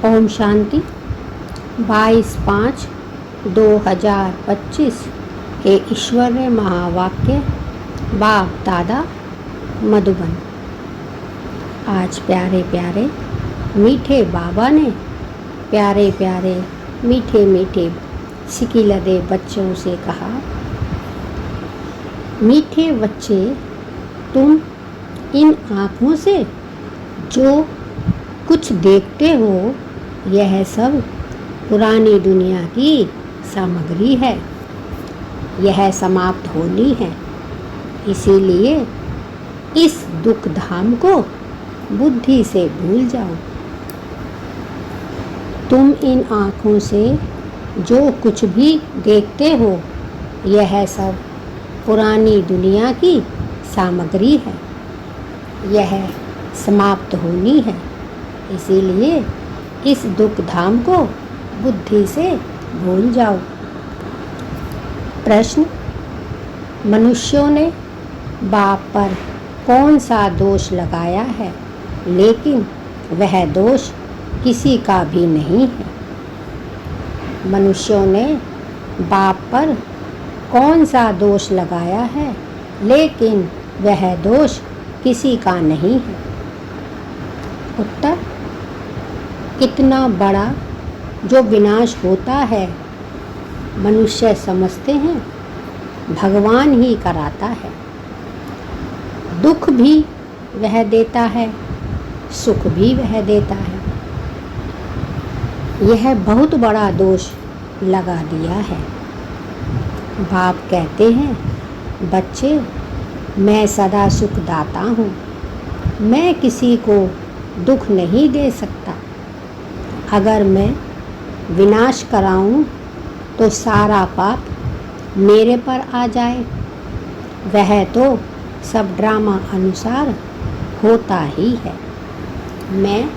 ओम शांति। 22/5/2025 के ईश्वरीय महावाक्य बाप दादा मधुबन। आज प्यारे प्यारे मीठे बाबा ने प्यारे प्यारे मीठे मीठे सिकिलदे बच्चों से कहा, मीठे बच्चे, तुम इन आँखों से जो कुछ देखते हो यह सब पुरानी दुनिया की सामग्री है। यह समाप्त होनी है। इसीलिए इस दुख धाम को बुद्धि से भूल जाओ। तुम इन आँखों से जो कुछ भी देखते हो यह सब पुरानी दुनिया की सामग्री है। यह समाप्त होनी है। इसीलिए इस दुख धाम को बुद्धि से भूल जाओ। प्रश्न, मनुष्यों ने बाप पर कौन सा दोष लगाया है, लेकिन वह दोष किसी का भी नहीं है। मनुष्यों ने बाप पर कौन सा दोष लगाया है, लेकिन वह दोष किसी का नहीं है। उत्तर, कितना बड़ा जो विनाश होता है मनुष्य समझते हैं भगवान ही कराता है। दुख भी वह देता है, सुख भी वह देता है। यह बहुत बड़ा दोष लगा दिया है। बाप कहते हैं, बच्चे, मैं सदा सुख दाता हूँ। मैं किसी को दुख नहीं दे सकता। अगर मैं विनाश कराऊं तो सारा पाप मेरे पर आ जाए। वह तो सब ड्रामा अनुसार होता ही है। मैं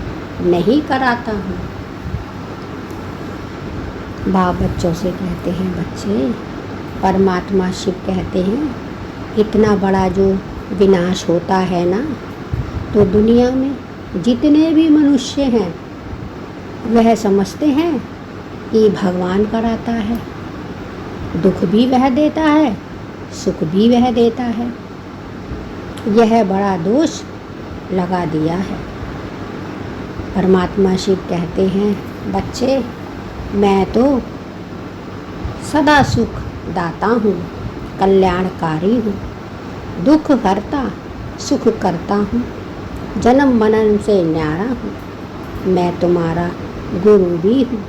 नहीं कराता हूँ। बाप बच्चों से कहते हैं, बच्चे, परमात्मा शिव कहते हैं, इतना बड़ा जो विनाश होता है ना, तो दुनिया में जितने भी मनुष्य हैं वह समझते हैं कि भगवान कराता है। दुख भी वह देता है, सुख भी वह देता है। यह बड़ा दोष लगा दिया है। परमात्मा शिव कहते हैं, बच्चे, मैं तो सदा सुख दाता हूँ, कल्याणकारी हूँ, दुख हरता सुख करता हूँ, जन्म मरण से न्यारा हूँ। मैं तुम्हारा गुरु भी हूँ,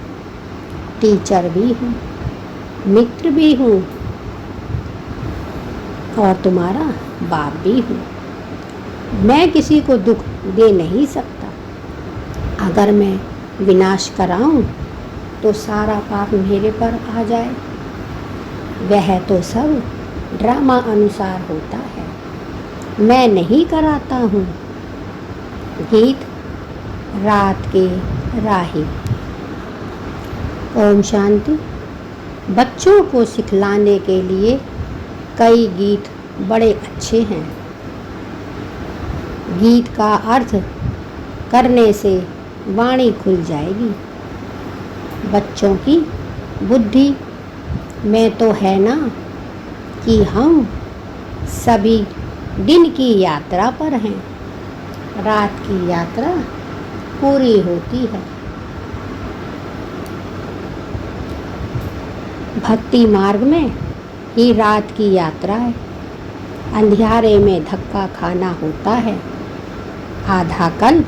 टीचर भी हूँ, मित्र भी हूँ और तुम्हारा बाप भी हूँ। मैं किसी को दुख दे नहीं सकता। अगर मैं विनाश कराऊं तो सारा पाप मेरे पर आ जाए। वह तो सब ड्रामा अनुसार होता है। मैं नहीं कराता हूँ। गीत रात के राही। ओम शांति। बच्चों को सिखलाने के लिए कई गीत बड़े अच्छे हैं। गीत का अर्थ करने से वाणी खुल जाएगी। बच्चों की बुद्धि में तो है ना कि हम सभी दिन की यात्रा पर हैं। रात की यात्रा पूरी होती है। भक्ति मार्ग में ही रात की यात्रा है। अंधियारे में धक्का खाना होता है। आधा कल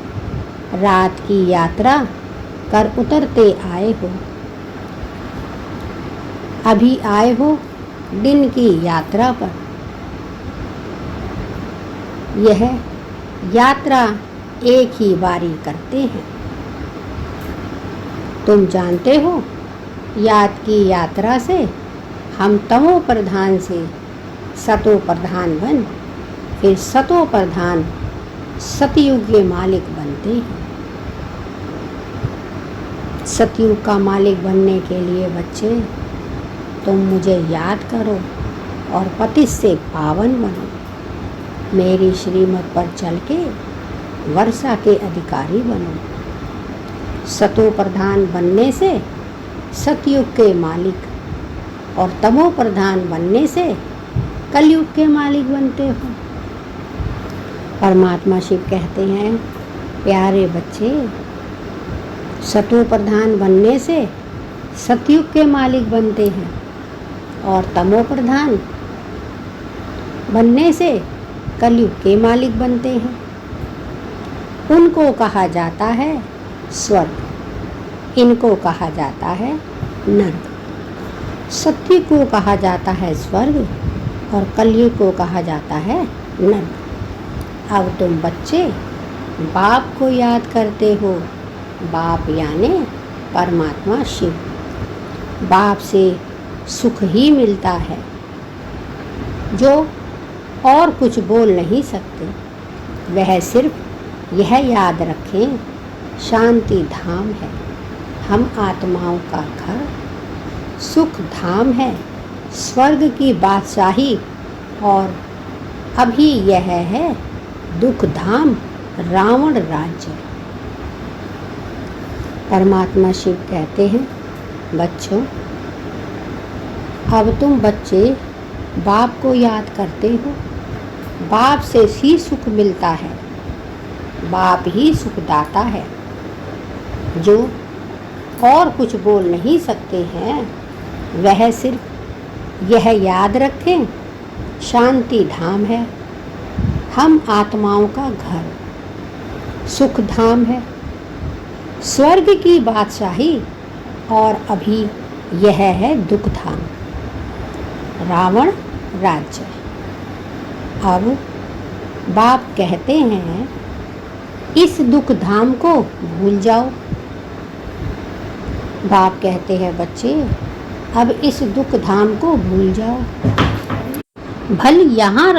रात की यात्रा कर उतरते आए हो। अभी आए हो दिन की यात्रा पर। यह यात्रा एक ही बारी करते हैं। तुम जानते हो, याद की यात्रा से हम तमो प्रधान से सतो प्रधान बन, फिर सतो प्रधान सतयुग के मालिक बनते हैं। सतयुग का मालिक बनने के लिए बच्चे, तुम मुझे याद करो और पतित से पावन बनो। मेरी श्रीमत पर चल के वर्षा के अधिकारी बनो। सतो प्रधान बनने से सतयुग के मालिक और तमो प्रधान बनने से कलयुग के मालिक बनते हो। परमात्मा शिव कहते हैं, प्यारे बच्चे, सतो प्रधान बनने से सतयुग के मालिक बनते हैं और तमो प्रधान बनने से कलयुग के मालिक बनते हैं। उनको कहा जाता है स्वर्ग, इनको कहा जाता है नर्क। सत्य को कहा जाता है स्वर्ग और कलयुग को कहा जाता है नर्क। अब तुम बच्चे बाप को याद करते हो, बाप यानी परमात्मा शिव। बाप से सुख ही मिलता है जो और कुछ बोल नहीं सकते। वह सिर्फ यह याद रखें, शांति धाम है, हम आत्माओं का घर, सुख धाम है, स्वर्ग की बादशाही, और अभी यह है दुख धाम, रावण राज्य। परमात्मा शिव कहते हैं, बच्चों अब तुम बच्चे बाप को याद करते हो, बाप से ही सुख मिलता है, बाप ही सुखदाता है जो और कुछ बोल नहीं सकते हैं। वह सिर्फ यह याद रखें, शांति धाम है, हम आत्माओं का घर, सुख धाम है, स्वर्ग की बादशाही, और अभी यह है दुख धाम, रावण राज्य। अब बाप कहते हैं, इस दुख धाम को भूल जाओ। बाप कहते हैं, बच्चे अब इस दुख धाम को भूल जाओ। भले यहाँ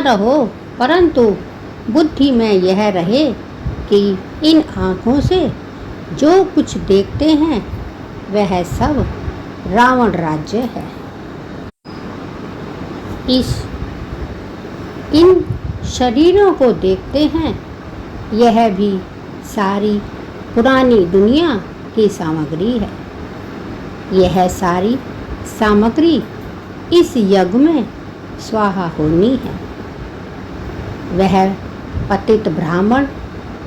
रहो, परंतु बुद्धि में यह रहे कि इन आँखों से जो कुछ देखते हैं वह सब रावण राज्य है। इन शरीरों को देखते हैं, यह भी सारी पुरानी दुनिया की सामग्री है। यह सारी सामग्री इस यज्ञ में स्वाहा होनी है। वह पतित ब्राह्मण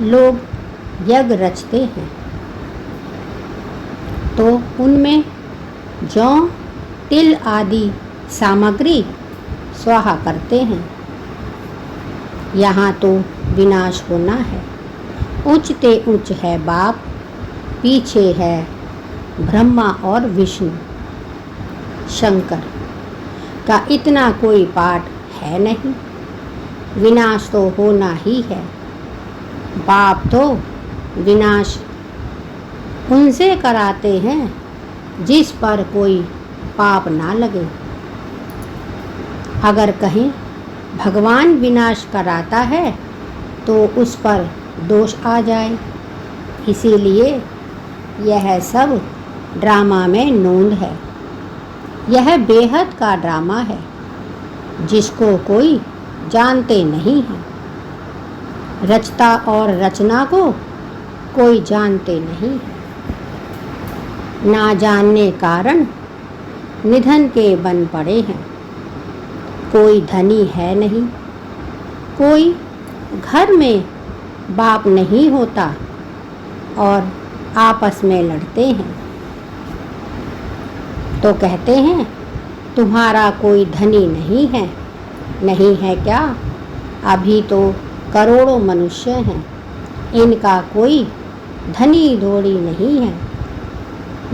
लोग यज्ञ रचते हैं तो उनमें जौ तिल आदि सामग्री स्वाहा करते हैं। यहाँ तो विनाश होना है। ऊंचते ऊंच है बाप, पीछे है ब्रह्मा और विष्णु, शंकर का इतना कोई पाठ है नहीं। विनाश तो होना ही है। बाप तो विनाश उनसे कराते हैं जिस पर कोई पाप ना लगे। अगर कहीं भगवान विनाश कराता है तो उस पर दोष आ जाए, इसीलिए यह सब ड्रामा में नोंद है। यह बेहद का ड्रामा है जिसको कोई जानते नहीं है। रचता और रचना को कोई जानते नहीं है। ना जानने कारण निधन के बन पड़े हैं। कोई धनी है नहीं, कोई घर में बाप नहीं होता और आपस में लड़ते हैं तो कहते हैं तुम्हारा कोई धनी नहीं है। नहीं है क्या? अभी तो करोड़ों मनुष्य हैं, इनका कोई धनी धोड़ी नहीं है।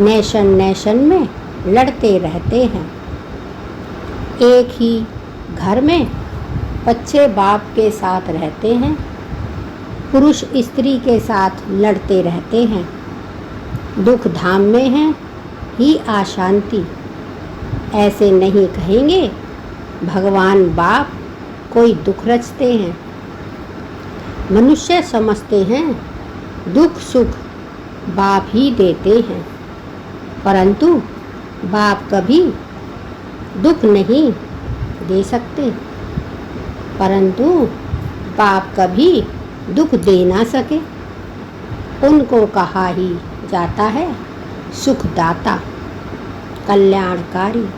नेशन नेशन में लड़ते रहते हैं। एक ही घर में बच्चे बाप के साथ रहते हैं, पुरुष स्त्री के साथ लड़ते रहते हैं। दुख धाम में है ही अशांति। ऐसे नहीं कहेंगे भगवान बाप कोई दुख रचते हैं। मनुष्य समझते हैं दुख सुख बाप ही देते हैं, परंतु बाप कभी दुख नहीं दे सकते, परंतु बाप कभी दुख दे ना सके। उनको कहा ही जाता है सुखदाता, कल्याणकारी,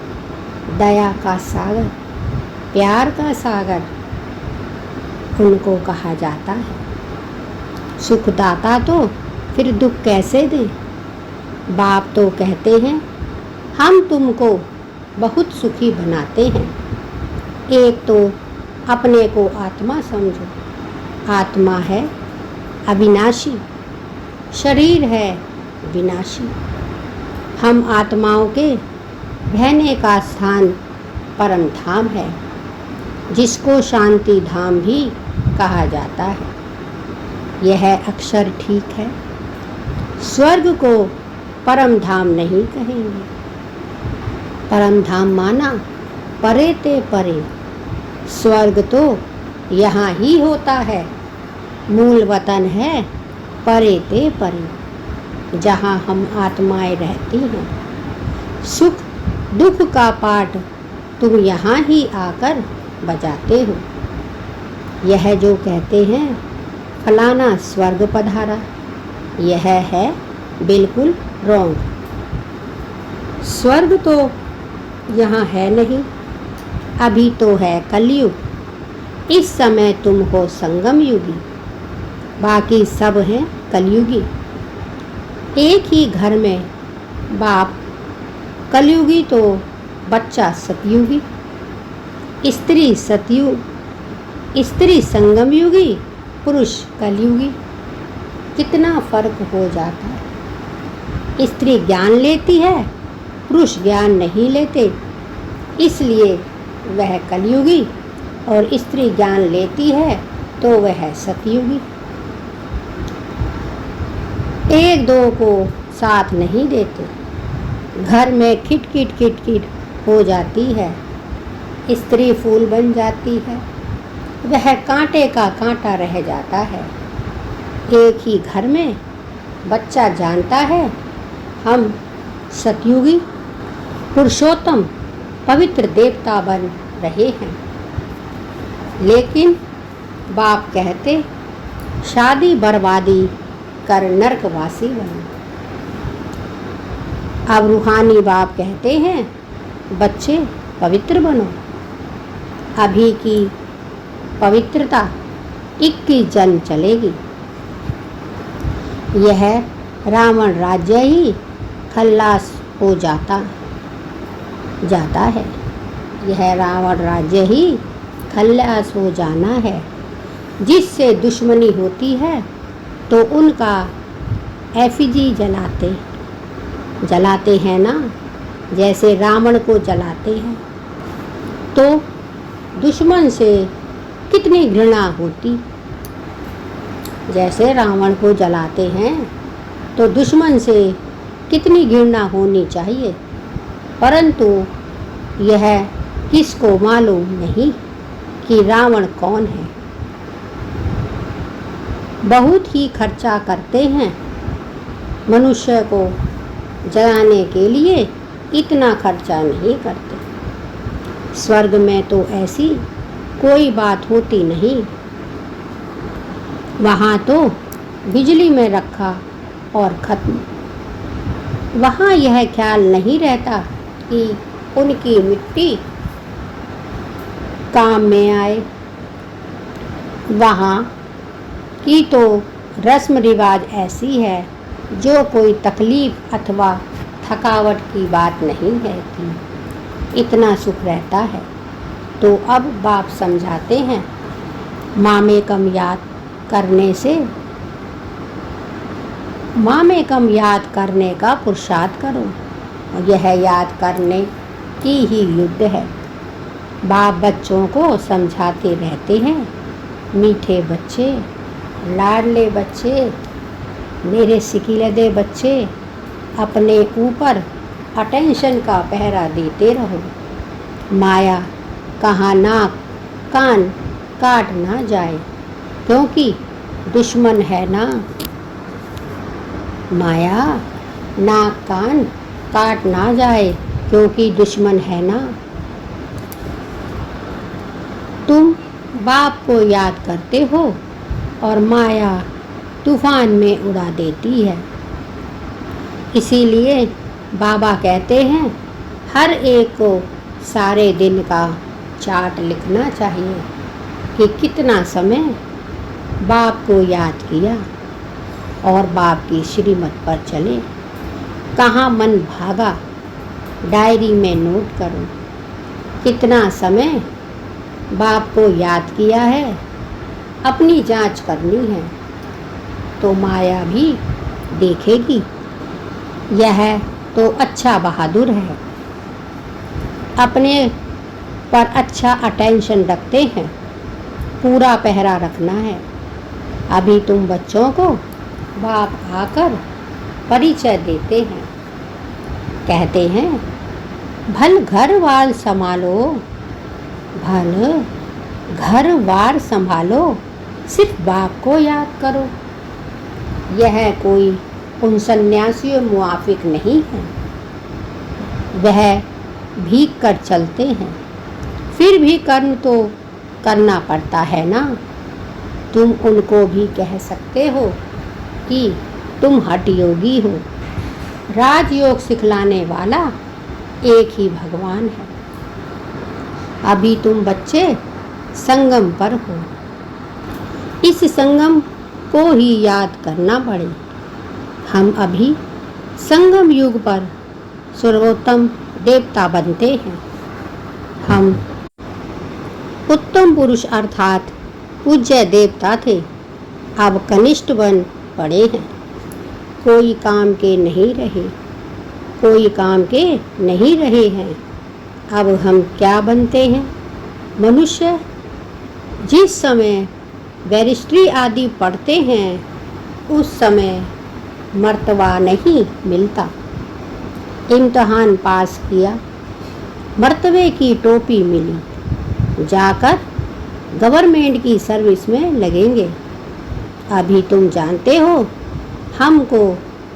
दया का सागर, प्यार का सागर उनको कहा जाता है। सुखदाता तो फिर दुख कैसे दें? बाप तो कहते हैं हम तुमको बहुत सुखी बनाते हैं। एक तो अपने को आत्मा समझो। आत्मा है अविनाशी, शरीर है विनाशी। हम आत्माओं के रहने का स्थान परम धाम है, जिसको शांति धाम भी कहा जाता है। यह अक्षर ठीक है। स्वर्ग को परम धाम नहीं कहेंगे। परम धाम माना परे ते परे। स्वर्ग तो यहाँ ही होता है। मूल वतन है परे ते परे, जहाँ हम आत्माएं रहती हैं। सुख दुख का पाठ तुम यहाँ ही आकर बजाते हो। यह जो कहते हैं फलाना स्वर्ग पधारा, यह है बिल्कुल रॉन्ग। स्वर्ग तो यहाँ है नहीं, अभी तो है कलयुग। इस समय तुम हो संगम युगी, बाकी सब हैं कलयुगी। एक ही घर में बाप कलयुगी तो बच्चा सतयुगी, स्त्री संगम युगी, पुरुष कलयुगी। कितना फर्क हो जाता है। स्त्री ज्ञान लेती है, पुरुष ज्ञान नहीं लेते, इसलिए वह कलयुगी, और स्त्री ज्ञान लेती है तो वह सतयुगी। एक दो को साथ नहीं देते। घर में खिटखिट हो जाती है। स्त्री फूल बन जाती है, वह कांटे का कांटा रह जाता है। एक ही घर में बच्चा जानता है हम सतयुगी पुरुषोत्तम पवित्र देवता बन रहे हैं, लेकिन बाप कहते शादी बर्बादी कर नरकवासी बनो। अब रूहानी बाप कहते हैं बच्चे पवित्र बनो। अभी की पवित्रता 21 जन्म चलेगी। यह रावण राज्य ही खल्लास हो जाता है। यह रावण राज्य ही खल्लास हो जाना है। जिससे दुश्मनी होती है तो उनका एफिजी जलाते हैं ना, जैसे रावण को जलाते हैं। तो दुश्मन से कितनी घृणा होती। जैसे रावण को जलाते हैं तो दुश्मन से कितनी घृणा होनी चाहिए, परंतु यह किसको मालूम नहीं कि रावण कौन है। बहुत ही खर्चा करते हैं मनुष्य को जलाने के लिए, इतना खर्चा नहीं करते। स्वर्ग में तो ऐसी कोई बात होती नहीं। वहाँ तो बिजली में रखा और ख़त्म। वहाँ यह ख्याल नहीं रहता कि उनकी मिट्टी काम में आए। वहाँ की तो रस्म रिवाज ऐसी है जो कोई तकलीफ अथवा थकावट की बात नहीं रहती। इतना सुख रहता है। तो अब बाप समझाते हैं मामे कम याद करने का पुरुषार्थ करो। यह याद करने की ही युद्ध है। बाप बच्चों को समझाते रहते हैं, मीठे बच्चे, लाडले बच्चे, मेरे सिकीलदे बच्चे, अपने ऊपर अटेंशन का पहरा देते रहो। माया कहाँ नाक कान काट ना जाए, क्योंकि दुश्मन है ना। माया नाक कान काट ना जाए, क्योंकि दुश्मन है ना। तुम बाप को याद करते हो और माया तूफान में उड़ा देती है। इसीलिए बाबा कहते हैं हर एक को सारे दिन का चार्ट लिखना चाहिए कि कितना समय बाप को याद किया और बाप की श्रीमत पर चले। कहाँ मन भागा डायरी में नोट करो। कितना समय बाप को याद किया है, अपनी जांच करनी है तो माया भी देखेगी। यह तो अच्छा बहादुर है, अपने पर अच्छा अटेंशन रखते हैं, पूरा पहरा रखना है। अभी तुम बच्चों को बाप आकर परिचय देते हैं, कहते हैं भल घर वार संभालो, भल घर वार संभालो, सिर्फ बाप को याद करो। यह कोई उन सन्यासियों मुआफिक नहीं है, वह भीग कर चलते हैं, फिर भी कर्म तो करना पड़ता है ना। तुम उनको भी कह सकते हो कि तुम हठ योगी हो। राजयोग सिखलाने वाला एक ही भगवान है। अभी तुम बच्चे संगम पर हो, इस संगम को ही याद करना पड़े। हम अभी संगम युग पर सर्वोत्तम देवता बनते हैं। हम उत्तम पुरुष अर्थात पूज्य देवता थे, अब कनिष्ठ बन पड़े हैं। कोई काम के नहीं रहे, कोई काम के नहीं रहे हैं। अब हम क्या बनते हैं? मनुष्य। जिस समय बैरिस्ट्री आदि पढ़ते हैं उस समय मर्तबा नहीं मिलता। इम्तहान पास किया, मर्तबे की टोपी मिली, जाकर गवर्नमेंट की सर्विस में लगेंगे। अभी तुम जानते हो हमको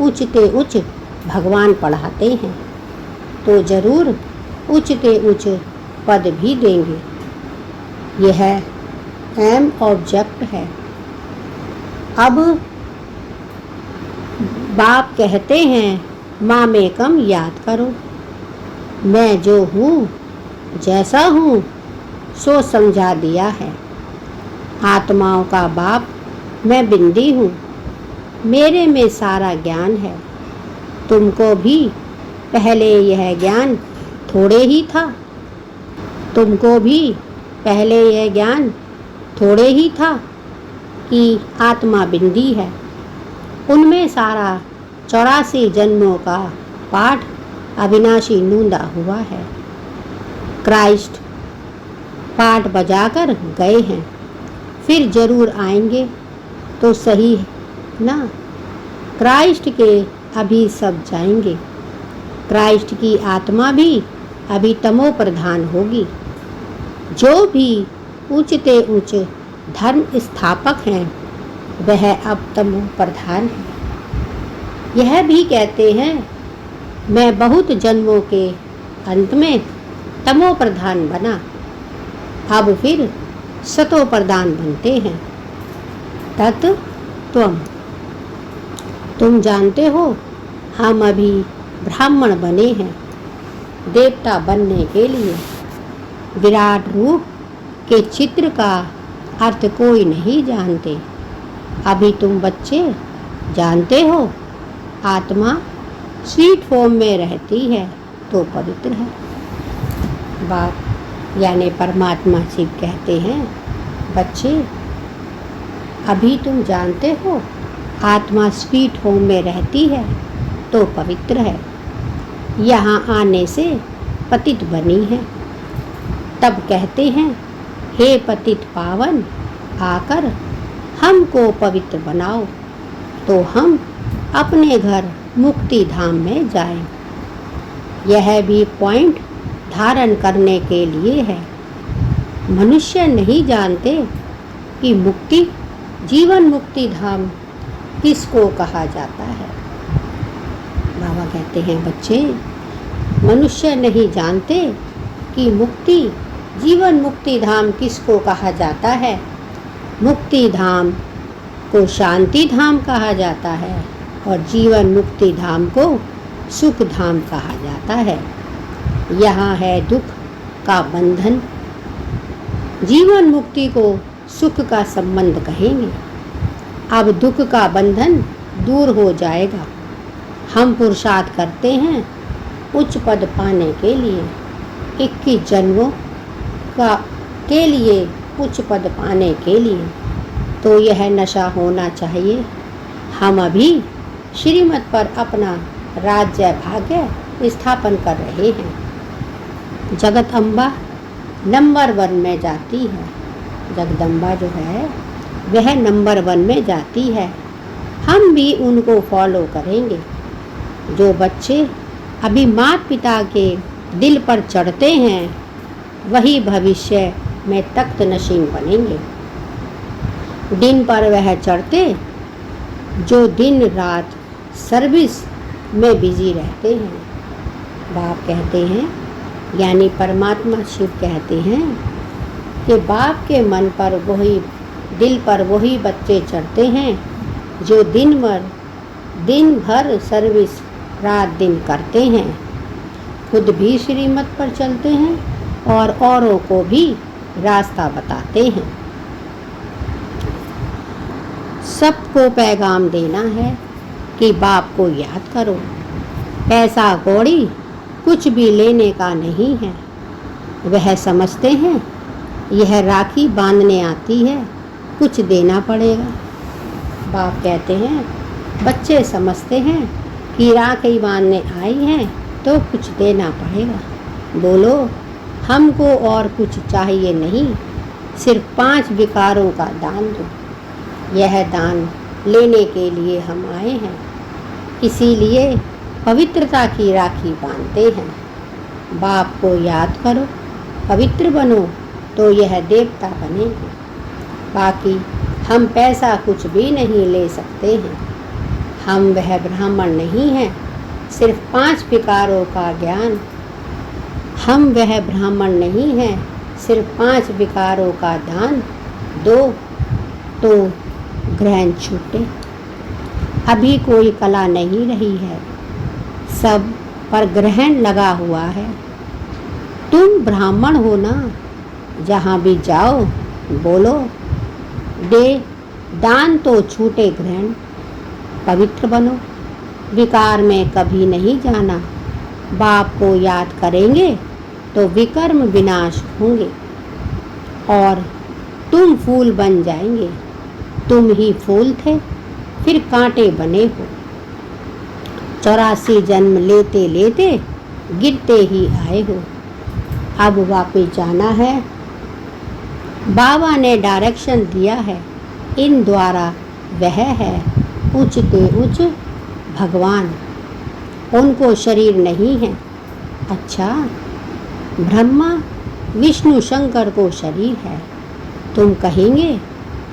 उच्चते उच्च भगवान पढ़ाते हैं तो ज़रूर उच्चते उच्च पद भी देंगे। यह एम ऑब्जेक्ट है। अब बाप कहते हैं माँ में कम याद करो। मैं जो हूँ, जैसा हूँ, सो समझा दिया है। आत्माओं का बाप मैं बिंदी हूँ, मेरे में सारा ज्ञान है। तुमको भी पहले यह ज्ञान थोड़े ही था, तुमको भी पहले यह ज्ञान थोड़े ही था कि आत्मा बिंदी है। उनमें सारा 84 जन्मों का पाठ अविनाशी नूंदा हुआ है। क्राइस्ट पाठ बजाकर गए हैं, फिर जरूर आएंगे तो सही ना। क्राइस्ट के अभी सब जाएंगे। क्राइस्ट की आत्मा भी अभी तमो प्रधान होगी। जो भी ऊंचते ऊंच धर्म स्थापक हैं वह अब तमो प्रधान है। यह भी कहते हैं मैं बहुत जन्मों के अंत में तमो प्रधान बना, अब फिर सतो प्रधान बनते हैं। तत्त्वम। तुम जानते हो हम अभी ब्राह्मण बने हैं देवता बनने के लिए। विराट रूप के चित्र का अर्थ कोई नहीं जानते। अभी तुम बच्चे जानते हो आत्मा स्वीट फॉर्म में रहती है तो पवित्र है। बाप यानी परमात्मा शिव कहते हैं बच्चे अभी तुम जानते हो आत्मा स्वीट होम में रहती है तो पवित्र है। यहाँ आने से पतित बनी है। तब कहते हैं हे पतित पावन, आकर हमको पवित्र बनाओ तो हम अपने घर मुक्ति धाम में जाएं। यह भी पॉइंट धारण करने के लिए है। मनुष्य नहीं जानते कि मुक्ति जीवन मुक्ति धाम किसको कहा जाता है। बाबा कहते हैं बच्चे मनुष्य नहीं जानते कि मुक्ति जीवन मुक्ति धाम किसको कहा जाता है। मुक्ति धाम को शांति धाम कहा जाता है और जीवन मुक्ति धाम को सुख धाम कहा जाता है। यहाँ है दुख का बंधन, जीवन मुक्ति को सुख का संबंध कहेंगे। अब दुख का बंधन दूर हो जाएगा। हम पुरुषार्थ करते हैं उच्च पद पाने के लिए, 21 जन्मों के लिए उच्च पद पाने के लिए, तो यह नशा होना चाहिए। हम अभी श्रीमत पर अपना राज्य भाग्य स्थापन कर रहे हैं। जगत अम्बा नंबर 1 में जाती है। जगदम्बा जो है वह नंबर 1 में जाती है। हम भी उनको फॉलो करेंगे। जो बच्चे अभी माता पिता के दिल पर चढ़ते हैं वही भविष्य में तख्त नशीन बनेंगे। दिन पर वह चढ़ते जो दिन रात सर्विस में बिजी रहते हैं। बाप कहते हैं, यानी परमात्मा शिव कहते हैं कि बाप के मन पर वही, दिल पर वही बच्चे चढ़ते हैं जो दिन भर सर्विस रात दिन करते हैं, खुद भी श्रीमत पर चलते हैं और औरों को भी रास्ता बताते हैं। सबको पैगाम देना है कि बाप को याद करो। पैसा कौड़ी कुछ भी लेने का नहीं है। वह समझते हैं यह राखी बांधने आती है, कुछ देना पड़ेगा। बाप कहते हैं बच्चे समझते हैं कि राखी बांधने आई हैं तो कुछ देना पड़ेगा। बोलो हमको और कुछ चाहिए नहीं, सिर्फ 5 विकारों का दान दो। यह दान लेने के लिए हम आए हैं, इसीलिए पवित्रता की राखी बांधते हैं। बाप को याद करो, पवित्र बनो तो यह देवता बनेंगे। बाकी हम पैसा कुछ भी नहीं ले सकते हैं। हम वह ब्राह्मण नहीं हैं, सिर्फ 5 विकारों का ज्ञान। हम वह ब्राह्मण नहीं हैं, सिर्फ 5 विकारों का दान दो तो ग्रहण छूटे। अभी कोई कला नहीं रही है, सब पर ग्रहण लगा हुआ है। तुम ब्राह्मण हो ना, जहाँ भी जाओ बोलो दे दान तो छूटे ग्रहण। पवित्र बनो, विकार में कभी नहीं जाना। बाप को याद करेंगे तो विकर्म विनाश होंगे और तुम फूल बन जाएंगे। तुम ही फूल थे, फिर कांटे बने हो। 84 जन्म लेते लेते गिरते ही आए हो। अब वापस जाना है। बाबा ने डायरेक्शन दिया है, इन द्वारा वह है उच्च के उच्च भगवान। उनको शरीर नहीं है। अच्छा, ब्रह्मा विष्णु शंकर को शरीर है। तुम कहेंगे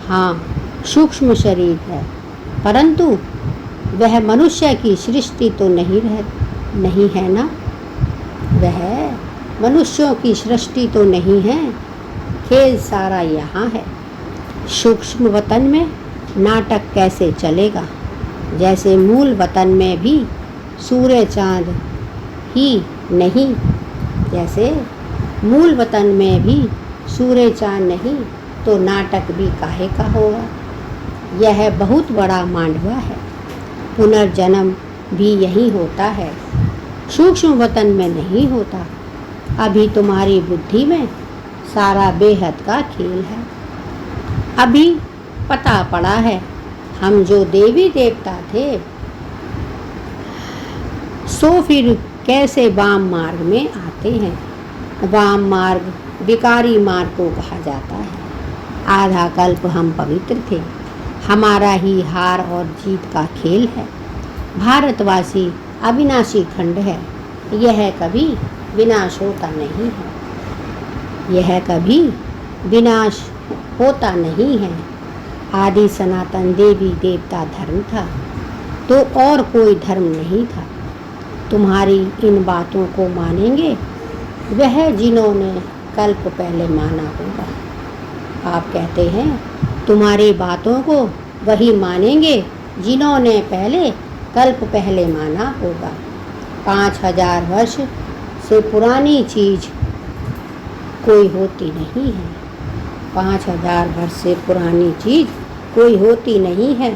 हाँ सूक्ष्म शरीर है, परंतु वह मनुष्य की सृष्टि तो नहीं है ना। वह मनुष्यों की सृष्टि तो नहीं है। खेल सारा यहाँ है। सूक्ष्म वतन में नाटक कैसे चलेगा? जैसे मूल वतन में भी सूर्य चांद ही नहीं, जैसे मूल वतन में भी सूर्य चांद नहीं तो नाटक भी काहे का होगा। यह बहुत बड़ा मांडवा है। पुनर्जन्म भी यही होता है, सूक्ष्म वतन में नहीं होता। अभी तुम्हारी बुद्धि में सारा बेहद का खेल है। अभी पता पड़ा है हम जो देवी देवता थे सो फिर कैसे वाम मार्ग में आते हैं। वाम मार्ग विकारी मार्ग को कहा जाता है। आधा कल्प हम पवित्र थे। हमारा ही हार और जीत का खेल है। भारतवासी अविनाशी खंड है। यह कभी विनाश होता नहीं है। यह कभी विनाश होता नहीं है। आदि सनातन देवी देवता धर्म था तो और कोई धर्म नहीं था। तुम्हारी इन बातों को मानेंगे वह जिन्होंने कल्प पहले माना होगा। आप कहते हैं तुम्हारी बातों को वही मानेंगे जिन्होंने पहले कल्प पहले माना होगा। 5000 वर्ष से पुरानी चीज कोई होती नहीं है। 5000 वर्ष से पुरानी चीज कोई होती नहीं है।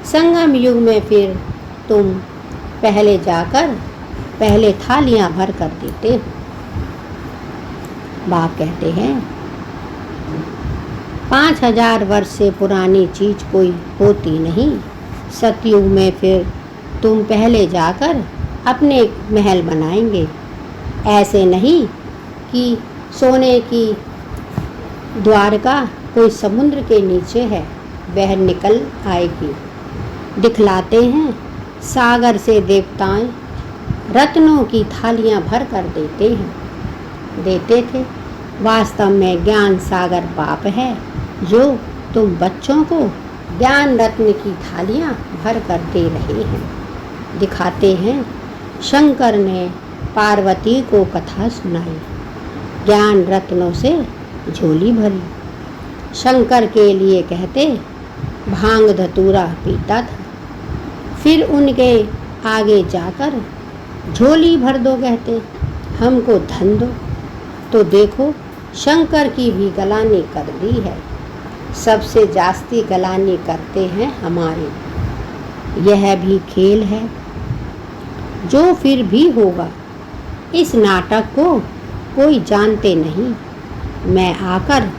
संगम युग में फिर तुम पहले जाकर पहले थालियां भर कर देते हो। बाप कहते हैं 5000 वर्ष से पुरानी चीज कोई होती नहीं। सतयुग में फिर तुम पहले जाकर अपने महल बनाएंगे। ऐसे नहीं कि सोने की द्वारका कोई समुद्र के नीचे है, वह निकल आएगी। दिखलाते हैं सागर से देवताएं रत्नों की थालियां भर कर देते थे। वास्तव में ज्ञान सागर बाप है जो तुम बच्चों को ज्ञान रत्न की थालियां भर कर दे रहे हैं। दिखाते हैं शंकर ने पार्वती को कथा सुनाई, ज्ञान रत्नों से झोली भरी। शंकर के लिए कहते भांग धतूरा पीता था, फिर उनके आगे जाकर झोली भर दो कहते हमको धन दो। तो देखो शंकर की भी गलानी कर दी है। सबसे जास्ती गलानी करते हैं हमारे। यह भी खेल है जो फिर भी होगा। इस नाटक को कोई जानते नहीं। मैं आकर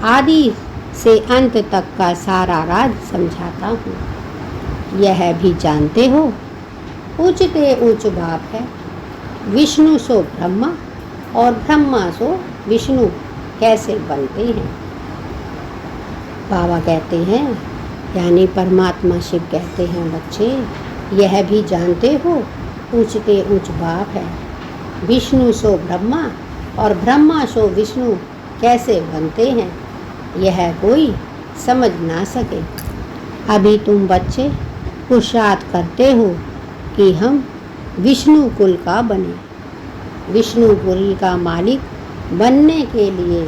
आदि से अंत तक का सारा राज समझाता हूँ। यह भी जानते हो ऊंचते ऊंच बाप है। विष्णु सो ब्रह्मा और ब्रह्मा सो विष्णु कैसे बनते हैं। बाबा कहते हैं यानी परमात्मा शिव कहते हैं बच्चे यह भी जानते हो ऊंचते ऊंच बाप है। विष्णु सो ब्रह्मा और ब्रह्मा सो विष्णु कैसे बनते हैं यह कोई समझ ना सके। अभी तुम बच्चे पुरुषार्थ करते हो कि हम विष्णु कुल का बने। विष्णुपुरी का मालिक बनने के लिए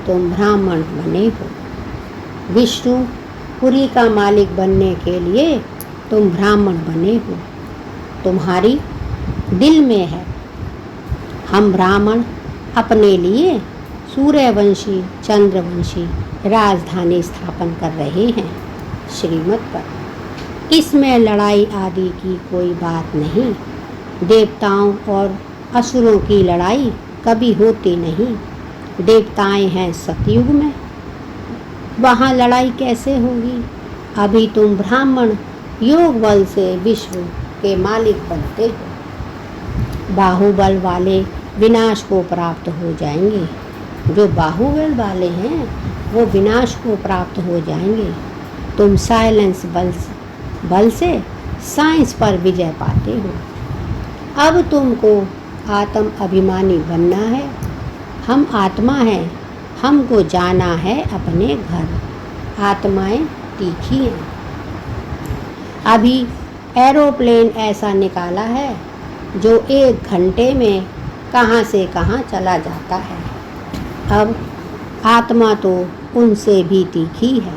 तुम ब्राह्मण बने हो। विष्णुपुरी का मालिक बनने के लिए तुम ब्राह्मण बने हो। तुम्हारी दिल में है। हम ब्राह्मण अपने लिए सूर्यवंशी चंद्रवंशी राजधानी स्थापन कर रहे हैं श्रीमत पर। इसमें लड़ाई आदि की कोई बात नहीं। देवताओं और असुरों की लड़ाई कभी होती नहीं। देवताएं हैं सतयुग में, वहाँ लड़ाई कैसे होगी। अभी तुम ब्राह्मण योग बल से विश्व के मालिक बनते हो। बाहुबल वाले विनाश को प्राप्त हो जाएंगे। जो बाहुबल वाले हैं वो विनाश को प्राप्त हो जाएंगे। तुम साइलेंस बल से साइंस पर विजय पाते हो। अब तुमको आत्म अभिमानी बनना है। हम आत्मा हैं, हमको जाना है अपने घर। आत्माएं तीखी हैं। अभी एरोप्लेन ऐसा निकाला है जो 1 घंटे में कहाँ से कहाँ चला जाता है। अब आत्मा तो उनसे भी तीखी है।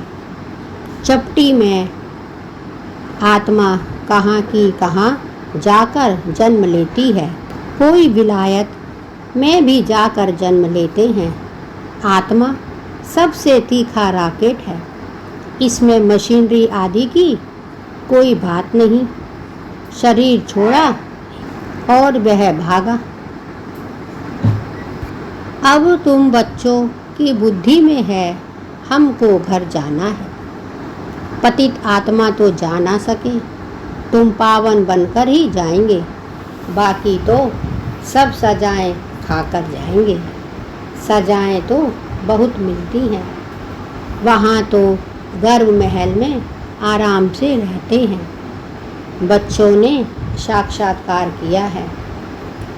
चपटी में आत्मा कहाँ की कहाँ जाकर जन्म लेती है। कोई विलायत में भी जाकर जन्म लेते हैं। आत्मा सबसे तीखा रॉकेट है। इसमें मशीनरी आदि की कोई बात नहीं। शरीर छोड़ा और वह भागा। अब तुम बच्चों की बुद्धि में है हमको घर जाना है। पतित आत्मा तो जा ना सके, तुम पावन बनकर ही जाएंगे। बाकी तो सब सजाएं खाकर जाएंगे। सजाएं तो बहुत मिलती हैं। वहाँ तो गर्भ महल में आराम से रहते हैं। बच्चों ने साक्षात्कार किया है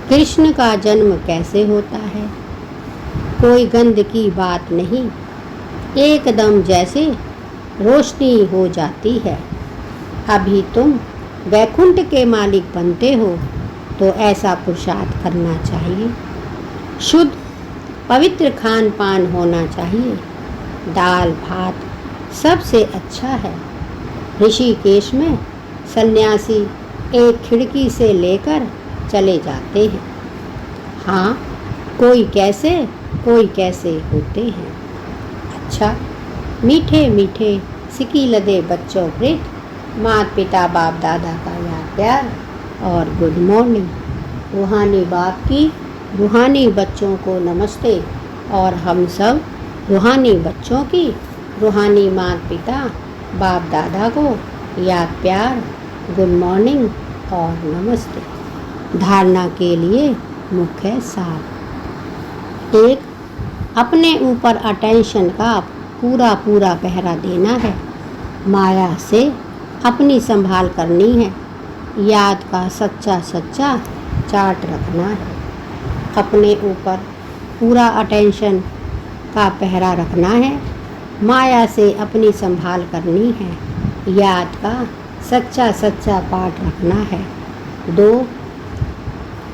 कृष्ण का जन्म कैसे होता है। कोई गंध की बात नहीं, एकदम जैसे रोशनी हो जाती है। अभी तुम वैकुंठ के मालिक बनते हो तो ऐसा पुरुषार्थ करना चाहिए। शुद्ध पवित्र खान पान होना चाहिए। दाल भात सबसे अच्छा है। ऋषिकेश में सन्यासी एक खिड़की से लेकर चले जाते हैं। हाँ, कोई कैसे होते हैं। अच्छा, मीठे मीठे सिकी लदे बच्चों प्रीत, माता पिता बाप दादा का याद प्यार और गुड मॉर्निंग। रूहानी बाप की रूहानी बच्चों को नमस्ते और हम सब रूहानी बच्चों की रूहानी माता पिता बाप दादा को याद प्यार, गुड मॉर्निंग और नमस्ते। धारणा के लिए मुख्य सार। 1. अपने ऊपर अटेंशन का पूरा पहरा देना है। माया से अपनी संभाल करनी है। याद का सच्चा चार्ट रखना है। अपने ऊपर पूरा अटेंशन का पहरा रखना है। माया से अपनी संभाल करनी है। याद का सच्चा पाठ रखना है। 2.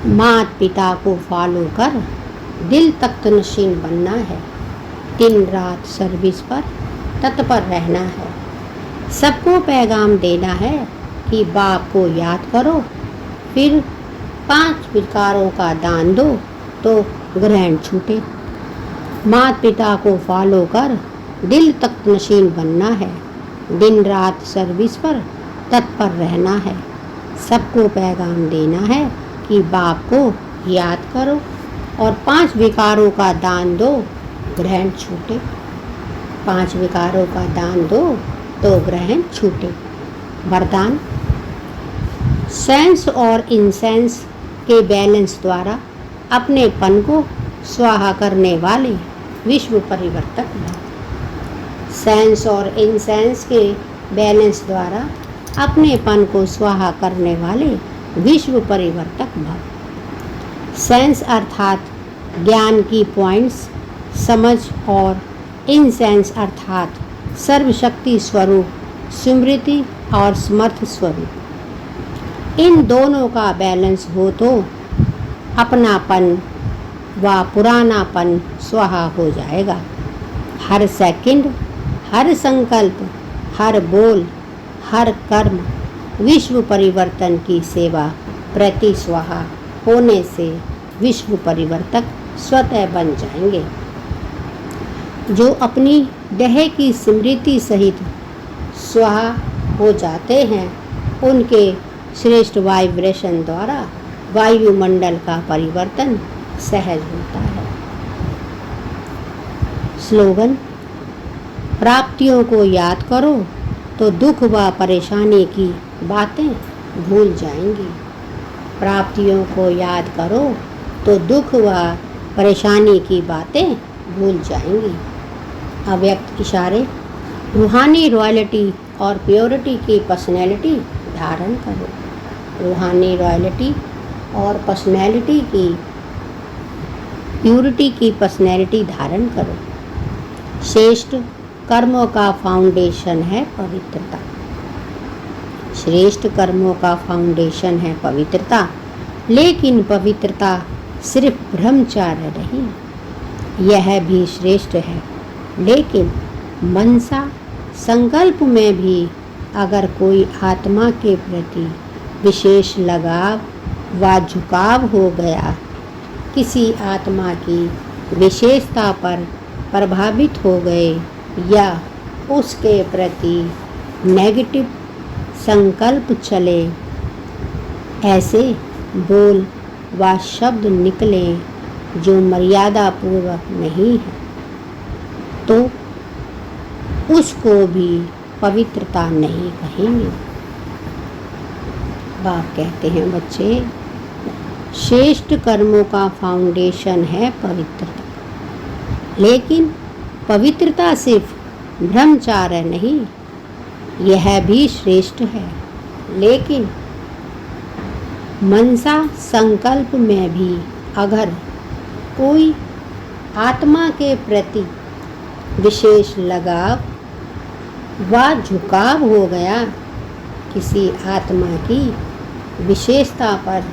माता पिता को फॉलो कर दिल तख्त नशीन बनना है। दिन रात सर्विस पर तत्पर रहना है। सबको पैगाम देना है कि बाप को याद करो, फिर 5 विकारों का दान दो तो ग्रहण छूटे। माता पिता को फॉलो कर दिल तख्त नशीन बनना है। दिन रात सर्विस पर तत्पर रहना है। सबको पैगाम देना है कि बाप को याद करो और 5 विकारों का दान दो, ग्रहण छूटे। 5 विकारों का दान दो तो ग्रहण छूटे। वरदान। सेंस और इनसेंस के बैलेंस द्वारा अपने पन को स्वाहा करने वाले विश्व परिवर्तक भव। सेंस और इनसेंस के बैलेंस द्वारा अपने पन को स्वाहा करने वाले विश्व परिवर्तक भव। सेंस अर्थात ज्ञान की पॉइंट्स समझ और इनसेंस अर्थात सर्वशक्ति स्वरूप स्मृति और समर्थ स्वरूप। इन दोनों का बैलेंस हो तो अपनापन व पुरानापन स्वाहा हो जाएगा। हर सेकंड, हर संकल्प, हर बोल, हर कर्म विश्व परिवर्तन की सेवा प्रति स्वाहा होने से विश्व परिवर्तक स्वतः बन जाएंगे। जो अपनी देह की स्मृति सहित स्वाहा हो जाते हैं, उनके श्रेष्ठ वाइब्रेशन द्वारा वायुमंडल का परिवर्तन सहज होता है। स्लोगन। प्राप्तियों को याद करो तो दुख व परेशानी की बातें भूल जाएंगी। प्राप्तियों को याद करो तो दुख व परेशानी की बातें भूल जाएंगी। अव्यक्त इशारे। रूहानी रॉयल्टी और प्योरिटी की पर्सनैलिटी धारण करो। रूहानी रॉयल्टी और पर्सनैलिटी की प्योरिटी की पर्सनैलिटी धारण करो। श्रेष्ठ कर्मों का फाउंडेशन है पवित्रता। श्रेष्ठ कर्मों का फाउंडेशन है पवित्रता, लेकिन पवित्रता सिर्फ ब्रह्मचार्य नहीं, यह भी श्रेष्ठ है। लेकिन मनसा संकल्प में भी अगर कोई आत्मा के प्रति विशेष लगाव व झुकाव हो गया, किसी आत्मा की विशेषता पर प्रभावित हो गए या उसके प्रति नेगेटिव संकल्प चले, ऐसे बोल व शब्द निकले जो मर्यादा पूर्वक नहीं है, तो उसको भी पवित्रता नहीं कहेंगे। बाप कहते हैं, बच्चे, श्रेष्ठ कर्मों का फाउंडेशन है पवित्रता, लेकिन पवित्रता सिर्फ ब्रह्मचार्य नहीं, यह भी श्रेष्ठ है। लेकिन मनसा संकल्प में भी अगर कोई आत्मा के प्रति विशेष लगाव व झुकाव हो गया, किसी आत्मा की विशेषता पर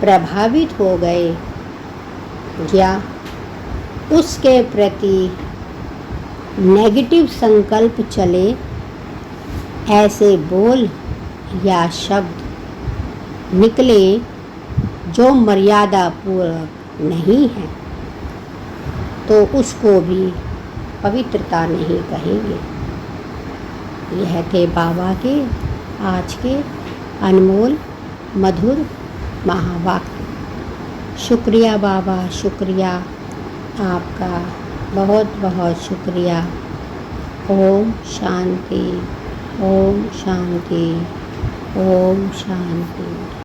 प्रभावित हो गए या उसके प्रति नेगेटिव संकल्प चले, ऐसे बोल या शब्द निकले जो मर्यादा पूर्वक नहीं है तो उसको भी पवित्रता नहीं कहेंगे। यह थे बाबा के आज के अनमोल मधुर महावाक्य। शुक्रिया बाबा, शुक्रिया आपका, बहुत बहुत शुक्रिया। ओम शांति, ओम शांति, ओम शांति।